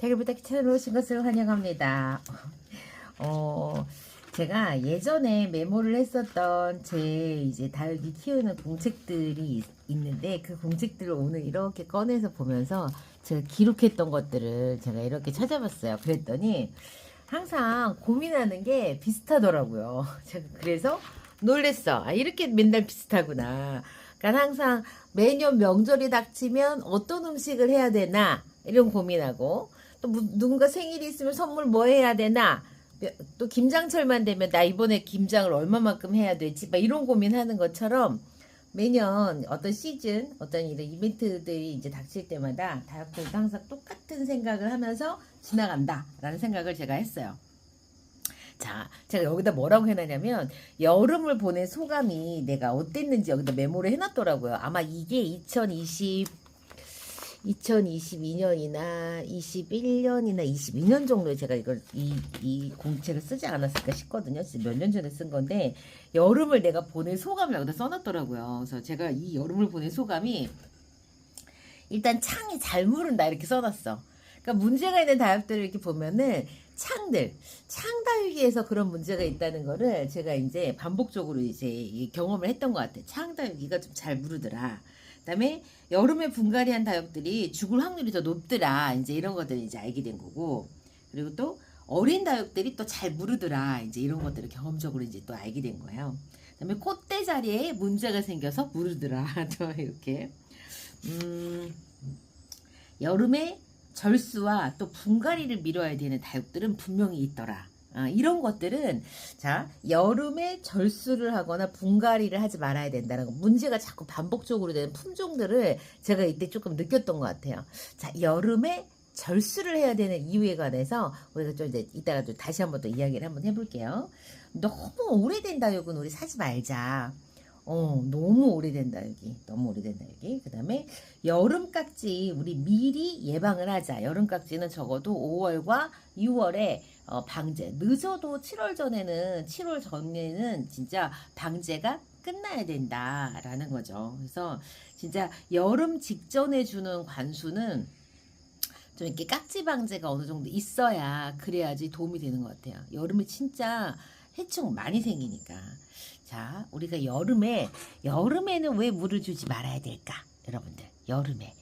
달기부터 채널에 오신 것을 환영합니다. 제가 예전에 메모를 했었던 제 이제 다육이 키우는 공책들이 있는데 그 공책들을 오늘 이렇게 꺼내서 보면서 제가 기록했던 것들을 제가 이렇게 찾아봤어요. 그랬더니 항상 고민하는 게 비슷하더라고요. 제가 그래서 놀랬어. 아, 이렇게 맨날 비슷하구나. 그러니까 항상 매년 명절이 닥치면 어떤 음식을 해야 되나 이런 고민하고 또 누군가 생일이 있으면 선물 뭐 해야 되나 또 김장철만 되면 나 이번에 김장을 얼마만큼 해야 되지 막 이런 고민하는 것처럼 매년 어떤 시즌 어떤 이런 이벤트들이 이제 닥칠 때마다 다육들도 항상 똑같은 생각을 하면서 지나간다라는 생각을 제가 했어요. 자, 제가 여기다 뭐라고 해놨냐면 여름을 보낸 소감이 내가 어땠는지 여기다 메모를 해놨더라고요. 아마 이게 2022년이나 21년이나 22년 정도에 제가 이걸 이 공책을 쓰지 않았을까 싶거든요. 몇 년 전에 쓴 건데 여름을 내가 보낸 소감을 여기다 써놨더라고요. 그래서 제가 이 여름을 보낸 소감이 일단 창이 잘 무른다 이렇게 써놨어. 그러니까 문제가 있는 다육들을 이렇게 보면은 창다육이에서 그런 문제가 있다는 거를 제가 이제 반복적으로 이제 경험을 했던 것 같아요. 창다육이가 좀 잘 무르더라. 그다음에 여름에 분갈이한 다육들이 죽을 확률이 더 높더라. 이제 이런 것들을 이제 알게 된 거고, 그리고 또 어린 다육들이 또 잘 무르더라. 이제 이런 것들을 경험적으로 이제 또 알게 된 거예요. 그다음에 콧대 자리에 문제가 생겨서 무르더라. 또 이렇게 여름에 절수와 또 분갈이를 미뤄야 되는 다육들은 분명히 있더라. 이런 것들은 자 여름에 절수를 하거나 분갈이를 하지 말아야 된다는 거, 문제가 자꾸 반복적으로 되는 품종들을 제가 이때 조금 느꼈던 것 같아요. 자 여름에 절수를 해야 되는 이유에 관해서 우리가 좀 이제 이따가 또 다시 한번 또 이야기를 한번 해볼게요. 너무 오래된 다육은 우리 사지 말자. 너무 오래된다 여기. 너무 오래된다 여기. 그 다음에 여름깍지 우리 미리 예방을 하자. 여름깍지는 적어도 5월과 6월에 방제. 늦어도 7월 전에는 진짜 방제가 끝나야 된다라는 거죠. 그래서 진짜 여름 직전에 주는 관수는 좀 이렇게 깍지 방제가 어느 정도 있어야 그래야지 도움이 되는 것 같아요. 여름에 진짜 해충 많이 생기니까. 자, 우리가 여름에는 왜 물을 주지 말아야 될까? 여러분들, 여름에.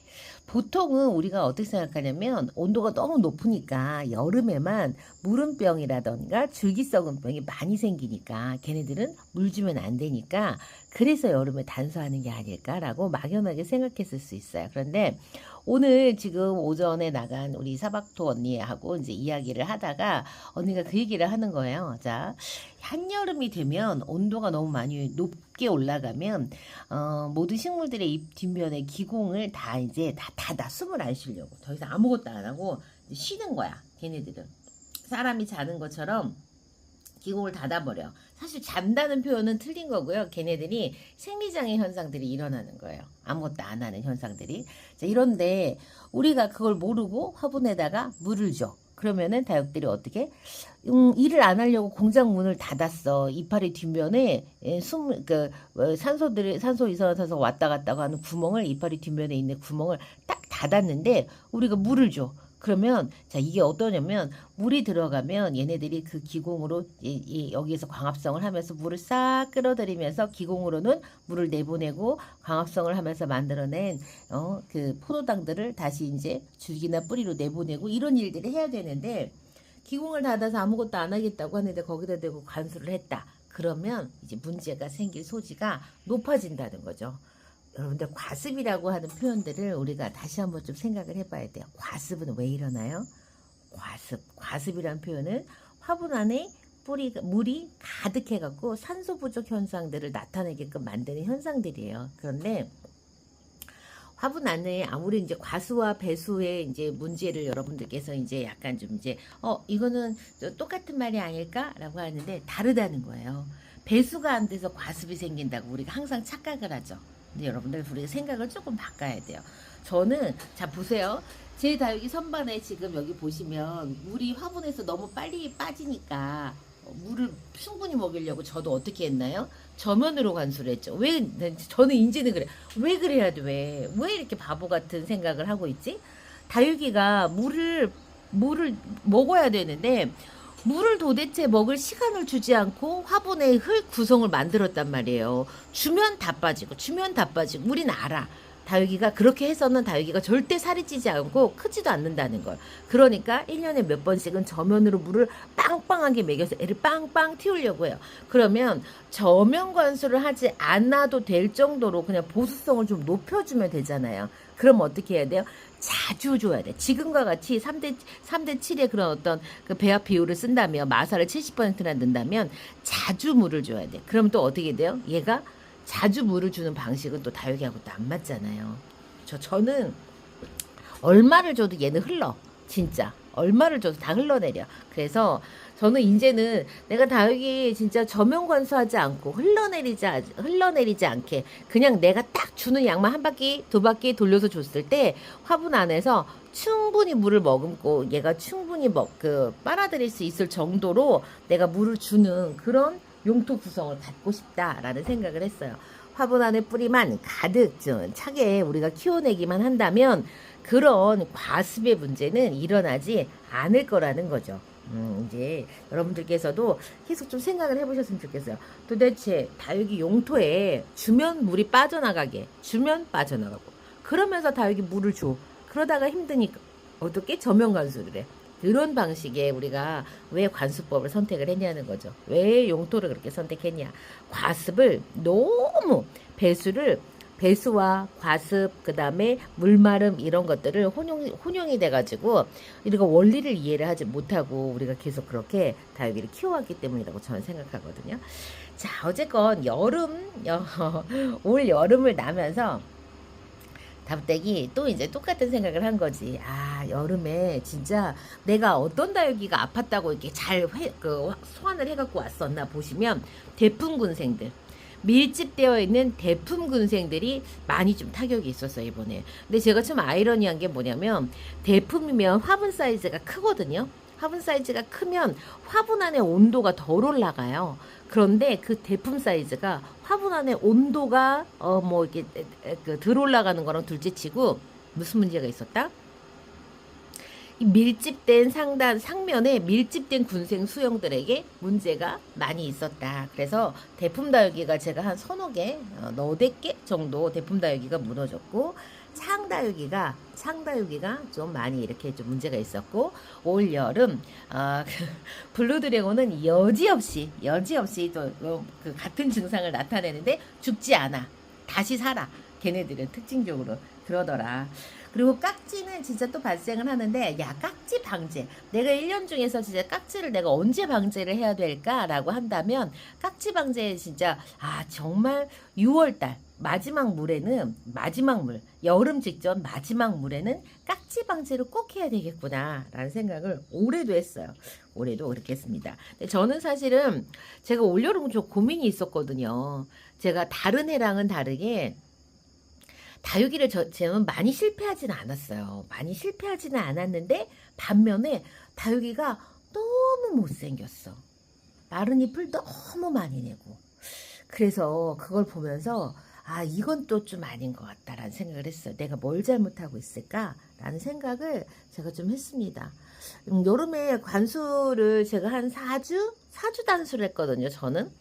보통은 우리가 어떻게 생각하냐면 온도가 너무 높으니까 여름에만 무름병이라던가 줄기썩은병이 많이 생기니까 걔네들은 물 주면 안 되니까 그래서 여름에 단수하는 게 아닐까라고 막연하게 생각했을 수 있어요. 그런데 오늘 지금 오전에 나간 우리 사박토 언니하고 이제 이야기를 하다가 언니가 그 얘기를 하는 거예요. 자, 한여름이 되면 온도가 너무 많이 높게 올라가면 모든 식물들의 잎 뒷면에 기공을 다 이제 다 닫아 숨을 안 쉬려고 더 이상 아무것도 안 하고 쉬는 거야. 걔네들은 사람이 자는 것처럼 기공을 닫아버려. 사실 잔다는 표현은 틀린 거고요. 걔네들이 생리장애 현상들이 일어나는 거예요. 아무것도 안 하는 현상들이. 자, 이런데 우리가 그걸 모르고 화분에다가 물을 줘. 그러면은 다육들이 어떻게 일을 안 하려고 공장 문을 닫았어. 이파리 뒷면에 산소 이산화탄소 왔다 갔다 하는 구멍을, 이파리 뒷면에 있는 구멍을 딱 닫았는데 우리가 물을 줘. 그러면 자 이게 어떠냐면 물이 들어가면 얘네들이 그 기공으로 여기에서 광합성을 하면서 물을 싹 끌어들이면서 기공으로는 물을 내보내고 광합성을 하면서 만들어낸 그 포도당들을 다시 이제 줄기나 뿌리로 내보내고 이런 일들을 해야 되는데 기공을 닫아서 아무것도 안 하겠다고 하는데 거기다 대고 관수를 했다. 그러면 이제 문제가 생길 소지가 높아진다는 거죠. 여러분들 과습이라고 하는 표현들을 우리가 다시 한번 좀 생각을 해봐야 돼요. 과습은 왜 일어나요? 과습이라는 표현은 화분 안에 물이 가득해갖고 산소 부족 현상들을 나타내게끔 만드는 현상들이에요. 그런데 화분 안에 아무리 이제 과수와 배수의 이제 문제를 여러분들께서 이제 약간 좀 이제 이거는 똑같은 말이 아닐까라고 하는데 다르다는 거예요. 배수가 안 돼서 과습이 생긴다고 우리가 항상 착각을 하죠. 근데 여러분들 우리가 생각을 조금 바꿔야 돼요. 저는 자 보세요. 제 다육이 선반에 지금 여기 보시면 물이 화분에서 너무 빨리 빠지니까 물을 충분히 먹이려고 저도 어떻게 했나요? 저면으로 관수를 했죠. 왜 저는 이제는 그래. 왜 그래야 돼? 왜 이렇게 바보 같은 생각을 하고 있지? 다육이가 물을 물을 먹어야 되는데 물을 도대체 먹을 시간을 주지 않고 화분에 흙 구성을 만들었단 말이에요. 주면 다 빠지고 주면 다 빠지고 우린 알아. 다육이가 그렇게 해서는 다육이가 절대 살이 찌지 않고 크지도 않는다는 걸. 그러니까 1년에 몇 번씩은 저면으로 물을 빵빵하게 먹여서 애를 빵빵 틔우려고 해요. 그러면 저면 관수를 하지 않아도 될 정도로 그냥 보수성을 좀 높여주면 되잖아요. 그럼 어떻게 해야 돼요? 자주 줘야 돼. 지금과 같이 3대 7의 그런 어떤 그 배합 비율을 쓴다면 마사를 70%나 넣는다면 자주 물을 줘야 돼. 그럼 또 어떻게 돼요? 얘가 자주 물을 주는 방식은 또 다육이하고 또 안 맞잖아요. 저는 얼마를 줘도 얘는 흘러. 진짜. 얼마를 줘도 다 흘러내려. 그래서 저는 이제는 내가 다육이 진짜 저면 관수하지 않고 흘러내리지 않게 그냥 내가 딱 주는 양만 한 바퀴, 두 바퀴 돌려서 줬을 때 화분 안에서 충분히 물을 머금고 얘가 충분히 빨아들일 수 있을 정도로 내가 물을 주는 그런 용토 구성을 갖고 싶다라는 생각을 했어요. 화분 안에 뿌리만 가득 차게 우리가 키워내기만 한다면 그런 과습의 문제는 일어나지 않을 거라는 거죠. 이제 여러분들께서도 계속 좀 생각을 해보셨으면 좋겠어요. 도대체 다육이 용토에 주면 물이 빠져나가게, 주면 빠져나가고, 그러면서 다육이 물을 줘. 그러다가 힘드니까 어떻게 저면 관수를 해. 그런 방식의 우리가 왜 관수법을 선택을 했냐는 거죠. 왜 용토를 그렇게 선택했냐. 과습을 너무 배수와 과습, 그 다음에 물마름 이런 것들을 혼용이 돼가지고 우리가 원리를 이해를 하지 못하고 우리가 계속 그렇게 다육이를 키워왔기 때문이라고 저는 생각하거든요. 자, 어쨌건 올 여름을 나면서 다부댁이 또 이제 똑같은 생각을 한 거지. 아, 여름에 진짜 내가 어떤 다육이가 아팠다고 이렇게 잘 소환을 해갖고 왔었나 보시면 대풍군생들. 밀집되어 있는 대품군생들이 많이 좀 타격이 있었어요, 이번에. 근데 제가 참 아이러니한 게 뭐냐면 대품이면 화분 사이즈가 크거든요. 화분 사이즈가 크면 화분 안에 온도가 덜 올라가요. 그런데 그 대품 사이즈가 화분 안에 온도가 이렇게 덜 올라가는 거랑 둘째치고 무슨 문제가 있었다? 이 밀집된 상면에 밀집된 군생 수영들에게 문제가 많이 있었다. 그래서 대품 다육이가 제가 한 서너 개, 너댓 개 정도 대품 다육이가 무너졌고 창다육이가 좀 많이 이렇게 좀 문제가 있었고 올 여름 블루드래곤은 여지없이 또 그 같은 증상을 나타내는데 죽지 않아. 다시 살아. 걔네들은 특징적으로 그러더라. 그리고 깍지는 진짜 또 발생을 하는데 야, 깍지 방제. 내가 1년 중에서 진짜 깍지를 내가 언제 방제를 해야 될까라고 한다면 깍지 방제 진짜 정말 6월달 마지막 물 여름 직전 마지막 물에는 깍지 방제를 꼭 해야 되겠구나 라는 생각을 올해도 했어요. 올해도 그렇게 했습니다. 근데 저는 사실은 제가 올여름 좀 고민이 있었거든요. 제가 다른 해랑은 다르게 다육이를 저는 많이 실패하지는 않았어요. 많이 실패하지는 않았는데 반면에 다육이가 너무 못생겼어. 마른 잎을 너무 많이 내고. 그래서 그걸 보면서 이건 또 좀 아닌 것 같다라는 생각을 했어요. 내가 뭘 잘못하고 있을까라는 생각을 제가 좀 했습니다. 여름에 관수를 제가 한 4주 단수를 했거든요. 저는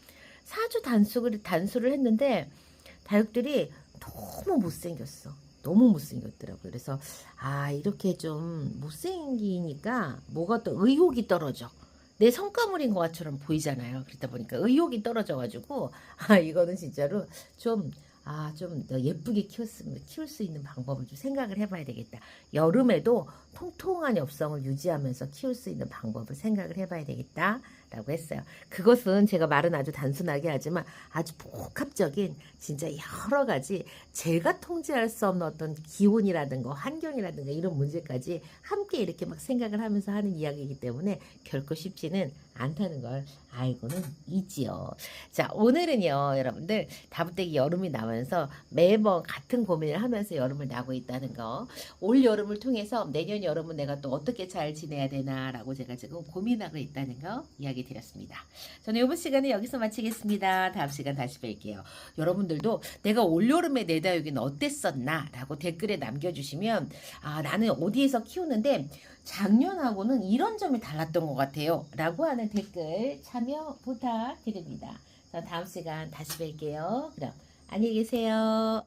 4주 단수를 했는데 다육들이 너무 못생겼어. 너무 못생겼더라고요. 그래서 이렇게 좀 못생기니까 뭐가 또 의욕이 떨어져. 내 성과물인 것처럼 보이잖아요. 그러다 보니까 의욕이 떨어져가지고 이거는 진짜로 좀 더 예쁘게 키울 수 있는 방법을 좀 생각을 해봐야 되겠다. 여름에도 통통한 엽성을 유지하면서 키울 수 있는 방법을 생각을 해봐야 되겠다. 라고 했어요. 그것은 제가 말은 아주 단순하게 하지만 아주 복합적인 진짜 여러 가지 제가 통제할 수 없는 어떤 기온이라든가 환경이라든가 이런 문제까지 함께 이렇게 막 생각을 하면서 하는 이야기이기 때문에 결코 쉽지는 않다는 걸 알고는 있지요. 자, 오늘은요, 여러분들 다부떼기 여름이 나면서 매번 같은 고민을 하면서 여름을 나고 있다는 거, 올 여름을 통해서 내년 여름은 내가 또 어떻게 잘 지내야 되나라고 제가 지금 고민하고 있다는 거 이야기 드렸습니다. 저는 이번 시간은 여기서 마치겠습니다. 다음 시간 다시 뵐게요. 여러분들도 내가 올 여름에 내 다육이는 어땠었나 라고 댓글에 남겨주시면 나는 어디에서 키우는데 작년하고는 이런 점이 달랐던 것 같아요. 라고 하는 댓글 참여 부탁드립니다. 다음 시간 다시 뵐게요. 그럼 안녕히 계세요.